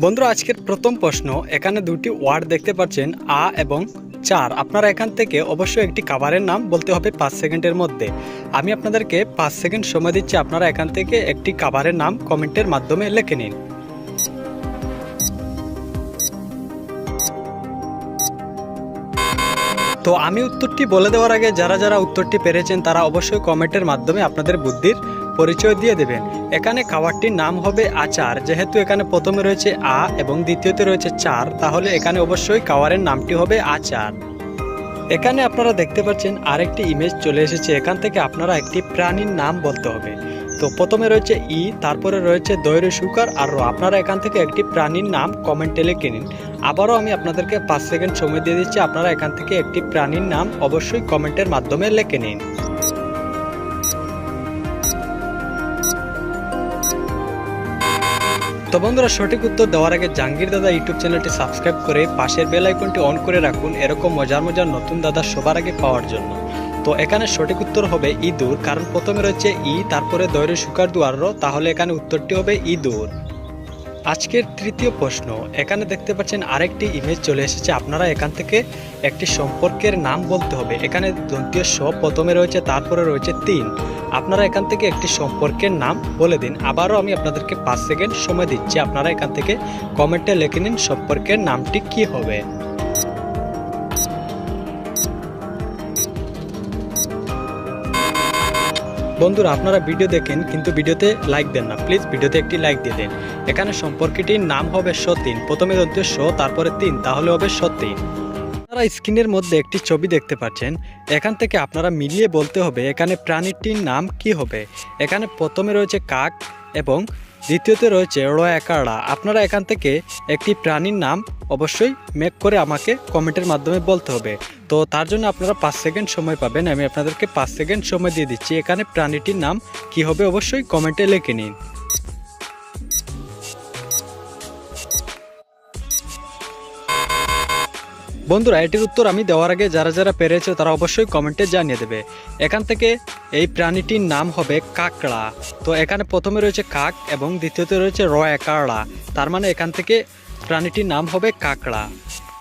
বন্ধুরা, আজকের প্রথম প্রশ্ন। এখানে দুটি ওয়ার্ড দেখতে পাচ্ছেন, আ এবং চার। আপনারা এখান থেকে অবশ্যই একটি খাবারের নাম বলতে হবে 5 সেকেন্ডের মধ্যে। আমি আপনাদেরকে 5 সেকেন্ড সময় দিচ্ছি, আপনারা এখান থেকে একটি খাবারের নাম কমেন্টের মাধ্যমে লিখে নিন। তো আমি উত্তরটি বলে দেওয়ার আগে যারা যারা উত্তরটি পেরেছেন তারা অবশ্যই কমেন্টের মাধ্যমে আপনাদের বুদ্ধির পরিচয় দিয়ে দেবেন। এখানে খাবারটির নাম হবে আচার। যেহেতু এখানে প্রথমে রয়েছে আ এবং দ্বিতীয়তে রয়েছে চার, তাহলে এখানে অবশ্যই খাবারের নামটি হবে আচার। এখানে আপনারা দেখতে পাচ্ছেন আরেকটি ইমেজ চলে এসেছে। এখান থেকে আপনারা একটি প্রাণীর নাম বলতে হবে। তো প্রথমে রয়েছে ই, তারপরে রয়েছে দৈর্ঘ্য সুকার আর র। আপনারা এখান থেকে একটি প্রাণীর নাম কমেন্টে লিখে নিন। আবারও আমি আপনাদেরকে 5 সেকেন্ড সময় দিয়ে দিচ্ছি, আপনারা এখান থেকে একটি প্রাণীর নাম অবশ্যই কমেন্টের মাধ্যমে লিখে নিন। তো বন্ধুরা, সঠিক উত্তর দেওয়ার আগে জাহাঙ্গীর দাদা ইউটিউব চ্যানেলটি সাবস্ক্রাইব করে পাশের বেল আইকনটি অন করে রাখুন, এরকম মজার মজার নতুন দাদা সবার আগে পাওয়ার জন্য। তো এখানে সঠিক উত্তর হবে ইঁদুর, কারণ প্রথমে রয়েছে ই, তারপরে দৈর্ঘ্য সুকার দুয়ার র, তাহলে এখানে উত্তরটি হবে ইঁদুর। আজকের তৃতীয় প্রশ্ন। এখানে দেখতে পাচ্ছেন আরেকটি ইমেজ চলে এসেছে। আপনারা এখান থেকে একটি সম্পর্কের নাম বলতে হবে। এখানে দন্তীয় স প্রথমে রয়েছে, তারপরে রয়েছে 3। আপনারা এখান থেকে একটি সম্পর্কের নাম বলে দিন। আবারও আমি আপনাদেরকে 5 সেকেন্ড সময় দিচ্ছি, আপনারা এখান থেকে কমেন্টে লিখে নিন সম্পর্কের নামটি কি হবে। বন্ধুরা, আপনারা ভিডিও দেখেন কিন্তু ভিডিওতে লাইক দেন না, প্লিজ ভিডিওতে একটি লাইক দিয়ে দেন। এখানে সম্পর্কটির নাম হবে সতীন। প্রথমে দন্তীয় স, তারপরে 3, তাহলে হবে সতীন। আপনারা স্ক্রিনের মধ্যে একটি ছবি দেখতে পাচ্ছেন। এখান থেকে আপনারা মিলিয়ে বলতে হবে এখানে প্রাণীটির নাম কি হবে। এখানে প্রথমে রয়েছে কাক এবং দ্বিতীয়তে রয়েছে রয়াকাড়া। আপনারা এখান থেকে একটি প্রাণীর নাম অবশ্যই মেক করে আমাকে কমেন্টের মাধ্যমে বলতে হবে। তো তার জন্য আপনারা 5 সেকেন্ড সময় পাবেন। আমি আপনাদেরকে 5 সেকেন্ড সময় দিয়ে দিচ্ছি। এখানে প্রাণীটির নাম কি হবে অবশ্যই কমেন্টে লিখে নিন। বন্ধুরা, এটির উত্তর আমি দেওয়ার আগে যারা যারা পেরেছে তারা অবশ্যই কমেন্টে জানিয়ে দেবে। এখান থেকে এই প্রাণীটির নাম হবে কাকড়া। তো এখানে প্রথমে রয়েছে কাক এবং দ্বিতীয়তে রয়েছে রয়াকাড়া, তার মানে এখান থেকে প্রাণীটির নাম হবে কাকড়া।